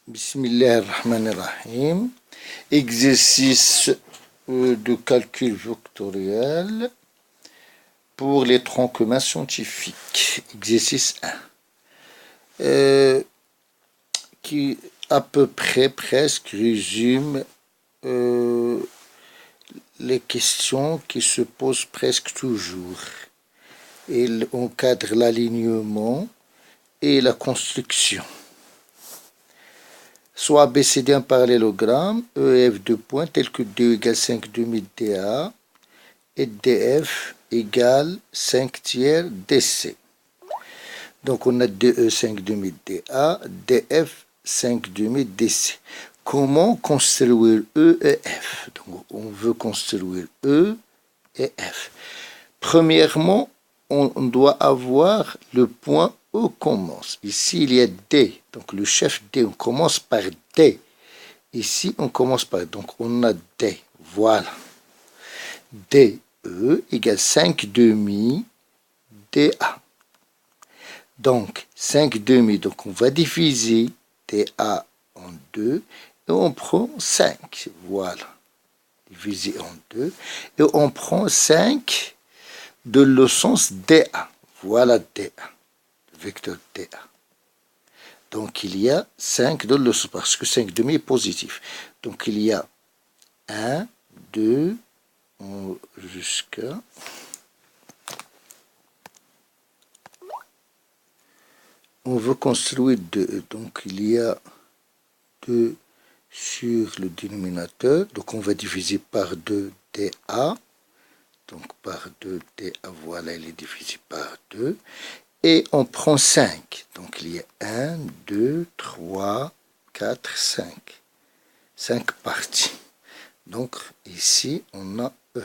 Bismillahirrahmanirrahim. Exercice de calcul vectoriel pour les troncs communs scientifiques. Exercice 1. Qui à peu près presque résume les questions qui se posent presque toujours. Il encadre l'alignement et la construction. Soit ABCD un parallélogramme, EF de points tel que D égale 5 demi DA et DF égale 5 tiers DC. Donc on a DE 5 demi DA, DF 5 demi DC. Comment construire E et F? Donc on veut construire E et F. Premièrement, on doit avoir le point où commence. Ici, il y a D. Donc, le chef D, on commence par D. Ici, on commence par... Donc, on a D. Voilà. DE égale 5 demi DA. Donc, 5 demi. Donc, on va diviser DA en 2 et on prend 5. Voilà. Divisé en 2. Et on prend 5 de le sens DA. Voilà DA. Vecteur DA. Donc, il y a 5 de le sens, parce que 5 demi est positif. Donc, il y a 1, 2, jusqu'à... On veut construire 2. Donc, il y a 2 sur le dénominateur. Donc, on va diviser par 2 DA. Donc, par 2 DA, voilà, il est divisé par 2. Et on prend 5. Donc, il y a 1, 2, 3, 4, 5. 5 parties. Donc, ici, on a E.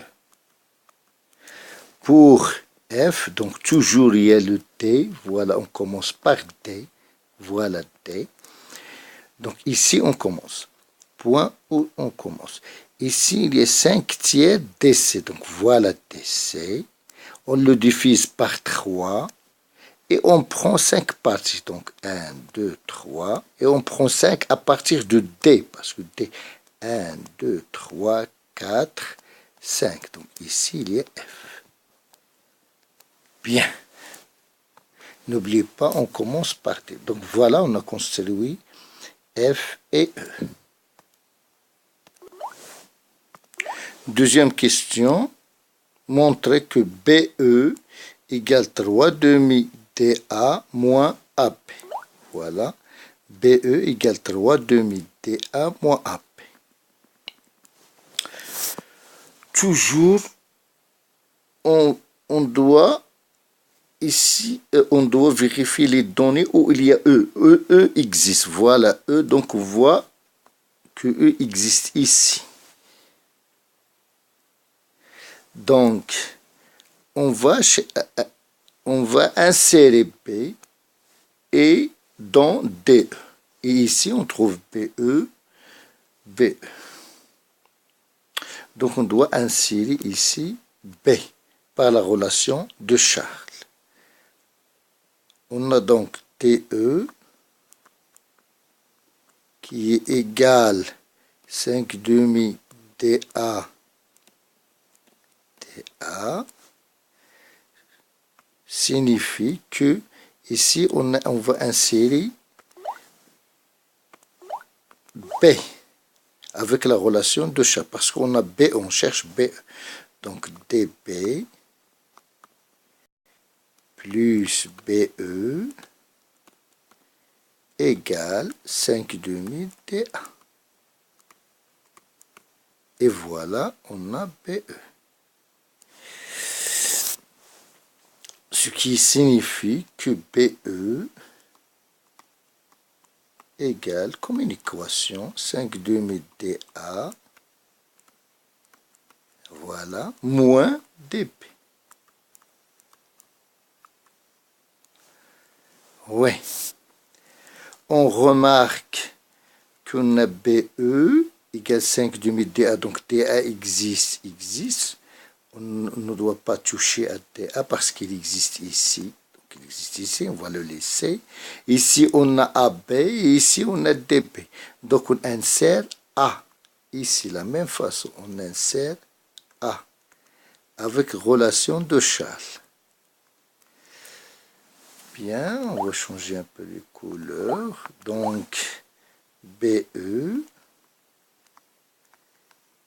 Pour F, donc toujours il y a le D. Voilà, on commence par D. Voilà D. Donc, ici, on commence. Point où on commence. Ici, il y a 5 tiers DC. Donc, voilà DC. On le divise par 3. Et on prend 5 parties. Donc, 1, 2, 3. Et on prend 5 à partir de D. Parce que D, 1, 2, 3, 4, 5. Donc, ici, il y a F. Bien. N'oubliez pas, on commence par D. Donc, voilà, on a construit F et E. Deuxième question. Montrez que BE égale 3 demi DA moins AP. Voilà. BE égale 3 demi DA moins AP. Toujours, on doit ici, on doit vérifier les données où il y a E. E existe. Voilà E. Donc, on voit que E existe ici. Donc, on va insérer B et dans DE. Et ici, on trouve BE, BE. Donc, on doit insérer ici B par la relation de Charles. On a donc TE qui est égal 5 demi DA signifie que ici on va insérer B avec la relation de Charles, parce qu'on a B, on cherche B. Donc DB plus BE égale 5 demi DA. Et voilà, on a BE. Ce qui signifie que BE égale, comme une équation, 5 demi DA, voilà, moins DB. Oui. On remarque qu'on a BE égale 5 demi DA, donc DA existe. On ne doit pas toucher à DA parce qu'il existe ici. Donc il existe ici, on va le laisser. Ici, on a AB et ici, on a DB. Donc, on insère A. Ici, la même façon, on insère A avec relation de Charles. Bien, on va changer un peu les couleurs. Donc, BE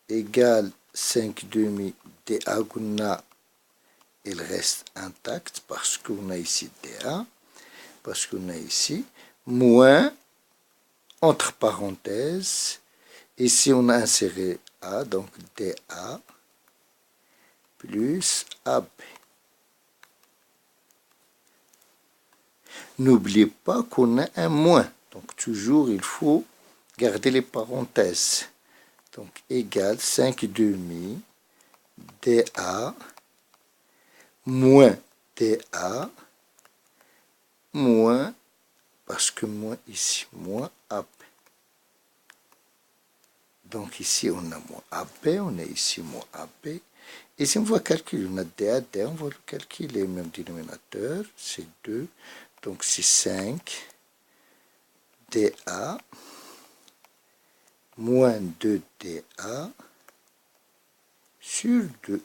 égale 5 demi diagonale, il reste intact parce qu'on a ici DA, parce qu'on a ici, moins, entre parenthèses, ici on a inséré A, donc DA, plus AB. N'oubliez pas qu'on a un moins, donc toujours il faut garder les parenthèses. Donc égale 5 demi DA moins DA moins, parce que moins ici, moins AB. Donc ici on a moins AB, on a ici moins AB. Et si on va calculer, on a DA, on va le calculer, même dénominateur, c'est 2. Donc c'est 5 DA moins 2DA sur 2.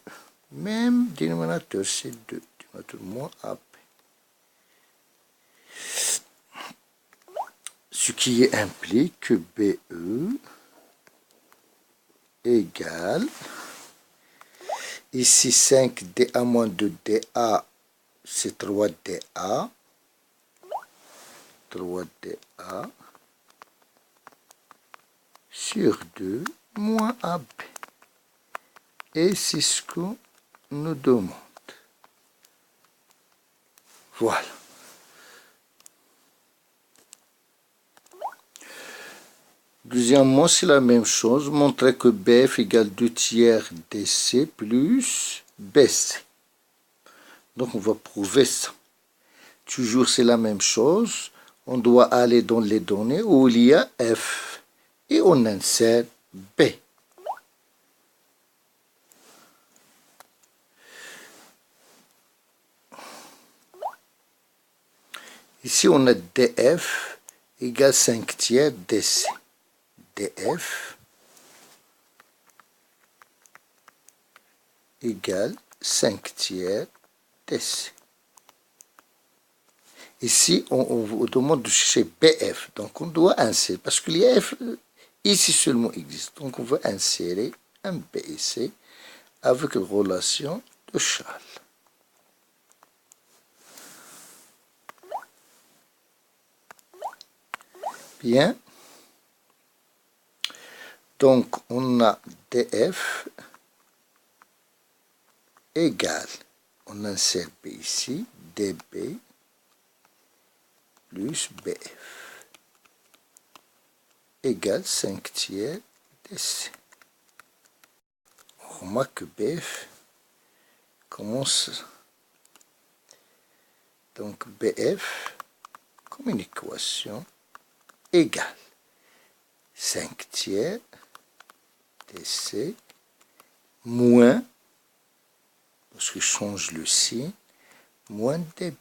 Même dénominateur, c'est 2. Dénominateur moins AB. Ce qui implique que BE égale, ici 5DA moins 2DA, c'est 3DA. 3DA sur 2 moins AB. Et c'est ce qu'on nous demande. Voilà. Deuxièmement, c'est la même chose. Montrer que BF égale 2 tiers DC plus BC. Donc, on va prouver ça. Toujours, c'est la même chose. On doit aller dans les données où il y a F. Et on insère B. Ici, on a DF égale 5 tiers DC. DF égale 5 tiers DC. Ici, on vous demande de chercher BF. Donc, on doit insérer, parce que les F, ici seulement existe. Donc, on va insérer un B ici avec une relation de Charles. Bien. Donc, on a DF égale, on insère B ici, DB plus BF égale 5 tiers DC. On remarque que BF commence, donc BF comme une équation égale 5 tiers DC moins, parce que je change le signe, moins DB.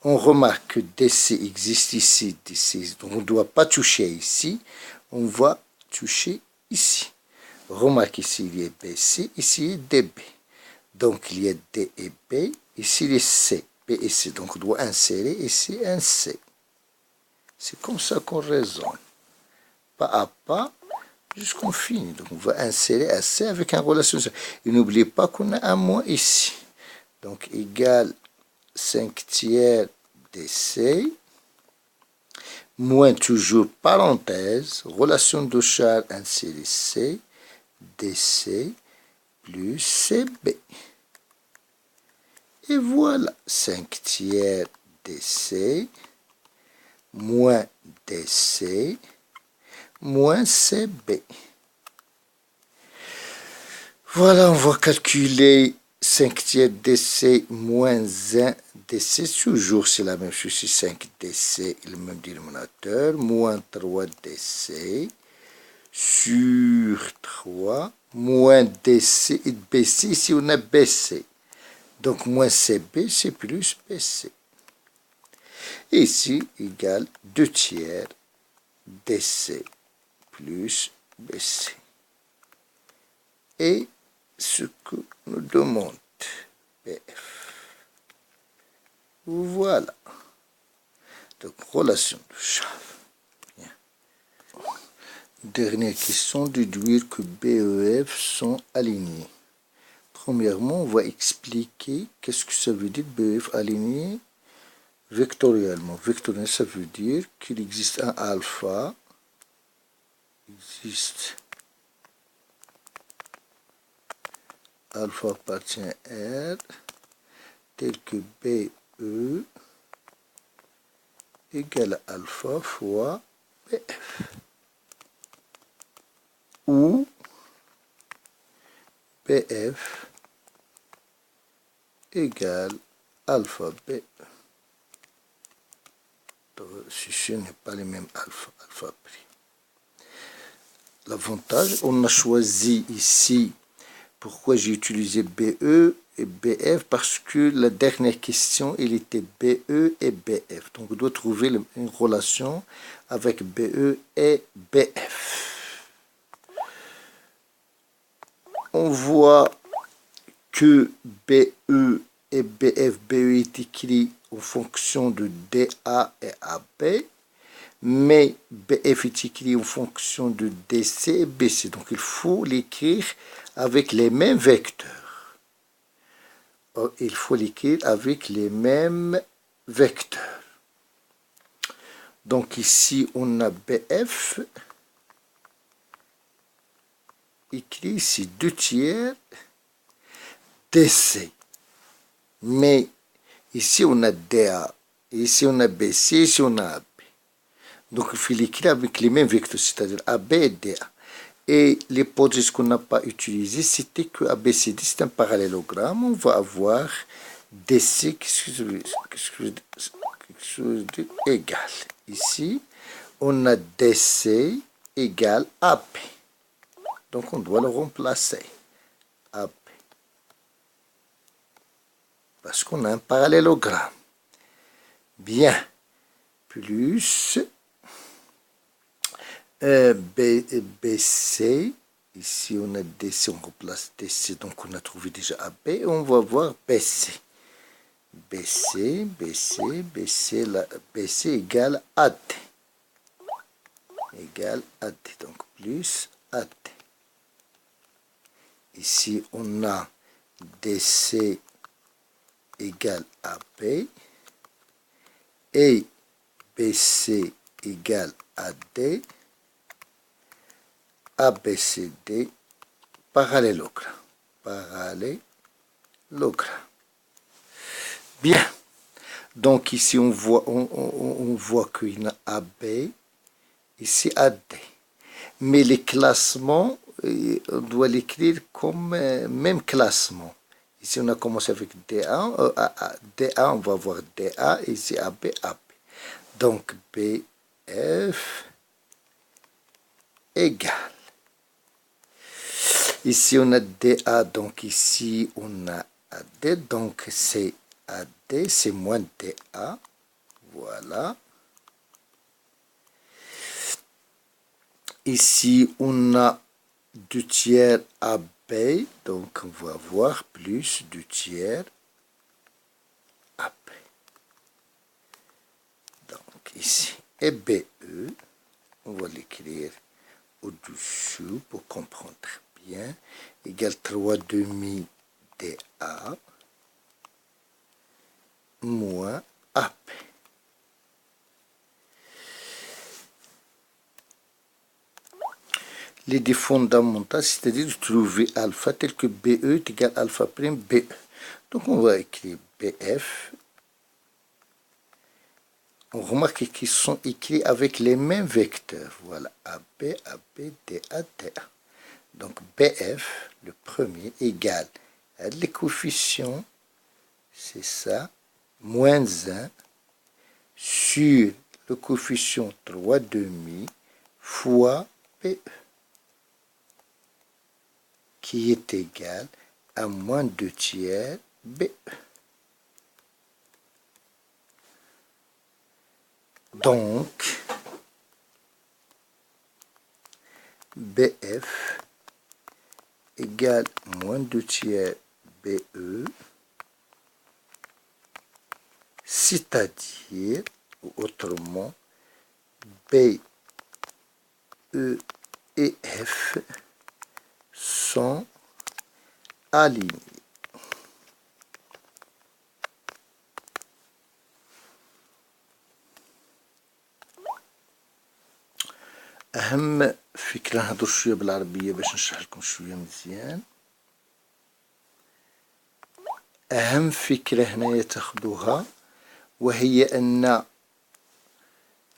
On remarque que DC existe ici, DC, donc on ne doit pas toucher ici, on va toucher ici. Remarque ici il y a BC, ici il y a DB. Donc il y a D et B, ici il y a C, B et C. Donc on doit insérer ici un C. C'est comme ça qu'on raisonne. Pas à pas, jusqu'on finit. Donc on va insérer un C avec une relation. Et n'oubliez pas qu'on a un moins ici. Donc égal 5 tiers DC, moins toujours parenthèse, relation de Charles insérée C, DC plus CB. Et voilà, 5 tiers DC, moins DC, moins CB. Voilà, on va calculer 5 tiers DC moins 1 DC, toujours c'est la même chose, c'est 5 DC, le même dénominateur, moins 3 DC sur 3, moins DC et BC, ici on a BC. Donc, moins CB, c'est plus BC. Et ici, égale 2 tiers DC plus BC. Et ce que nous demande BF. Voilà. Donc, relation de Schaaf. Dernière question, déduire que B et F sont alignés. Premièrement, on va expliquer qu'est-ce que ça veut dire B et F alignés vectoriellement. Vectoriel, ça veut dire qu'il existe un alpha, alpha appartient à R, tel que BE égale à alpha fois BF. Ou BF égale alpha B. Ce n'est pas les mêmes alpha prix. L'avantage, on a choisi ici, pourquoi j'ai utilisé BE et BF, parce que la dernière question, il était BE et BF. Donc, on doit trouver une relation avec BE et BF. On voit que BE et BF, BE est écrit en fonction de DA et AB, mais BF est écrit en fonction de DC et BC. Donc, il faut l'écrire avec les mêmes vecteurs. Il faut l'écrire avec les mêmes vecteurs. Donc, ici, on a BF écrit ici 2 tiers DC. Mais ici, on a DA. Ici, on a BC. Ici, on a AB. Donc, il faut l'écrire avec les mêmes vecteurs, c'est-à-dire AB et DA. Et l'hypothèse qu'on n'a pas utilisée, c'était que ABCD, c'est un parallélogramme. On va avoir DC, quelque chose d'égal. Ici, on a DC égale AP. Donc, on doit le remplacer. AP. Parce qu'on a un parallélogramme. Bien. Plus BC. Ici, on a DC, on remplace DC. Donc, on a trouvé déjà AB. On va voir BC. BC, BC, BC, BC égale AD. Égale AD. Donc, plus AD. Ici, on a DC égale AB et BC égale AD, ABCD, parallélogramme. Parallélogramme. Bien. Donc ici, on voit qu'il y a AB, ici AD. Mais les classements, on doit l'écrire comme même classement. Ici, on a commencé avec DA. DA, on va voir DA. Ici, AB, AB. Donc, BF égale. Ici, on a DA. Donc, ici, on a AD. Donc, c'est AD, c'est moins DA. Voilà. Ici, on a 2 tiers AB. Donc, on va avoir plus 2 tiers AB. Donc, ici, et BE, on va l'écrire au-dessous pour comprendre bien, égale 3 demi DA moins AP. L'idée fondamentale, c'est-à-dire de trouver alpha tel que BE est égal à alpha prime BE. Donc, on va écrire BF. On remarque qu'ils sont écrits avec les mêmes vecteurs. Voilà, AB, AB, DA, DA. Donc, BF, le premier, égale à les coefficients, c'est ça, moins 1, sur le coefficient 3 demi fois BE, qui est égal à moins 2 tiers B. Donc, BF égale moins 2 tiers BE, c'est-à-dire, ou autrement, B, E et F sont alignés. أهم فكرة نهضر شوية بالعربية باش نشرح لكم شوية مزيان. أهم فكرة هنايا تاخدوها وهي أن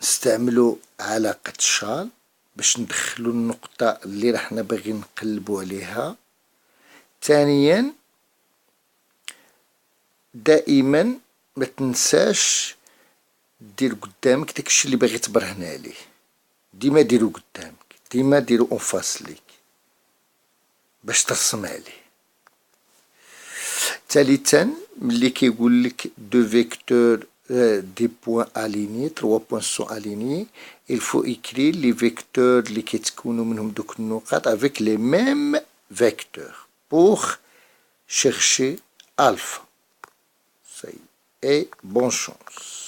نستعملوا علاقة شال باش ندخلوا النقطة اللي راحنا باغي نقلبوا عليها. ثانيا دائما ما تنساش دير قدامك داكشي اللي باغي تبرهن عليه، ديما ديرو قدامك، ديما ديرو اون فاس ليك باش ترسم عليه. ثالثا ملي كيقول لك دو فيكتور دي بوين اليني، 3 بوين سون اليني، il faut écrire les vecteurs اللي كيتكونوا منهم دوك النقاط avec les mêmes vecteurs pour chercher alpha. Et bonne chance.